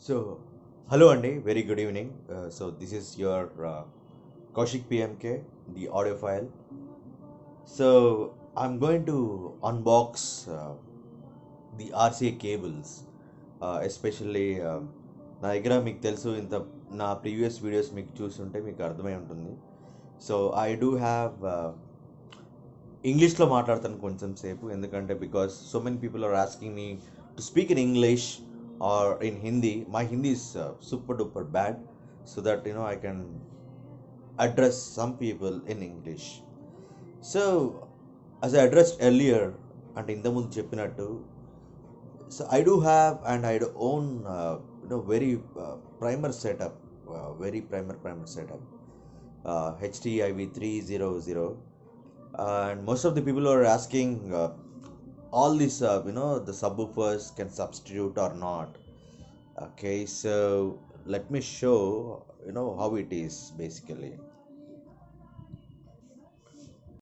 So, hello Andy, very good evening. This is your Kaushik PMK, the audio file. So, I'm going to unbox the RCA cables, especially నా దగ్గర మీకు తెలుసు ఇంత నా previous videos మీకు చూస్తుంటే మీకు అర్థమై ఉంటుంది. సో ఐ డూ హ్యావ్ ఇంగ్లీష్లో మాట్లాడతాను కొంచెం సేపు ఎందుకంటే because so many people are asking me to speak in English or in Hindi. My Hindi is super duper bad, so that I can address some people in English. So as I addressed earlier, అంటే ఇంతకుముందు చెప్పినట్టు, so I do have and I do own very primer setup, very primer setup, HTIV 300, and most of the people are asking all these the subwoofers can substitute or not. Okay, so let me show how it is basically.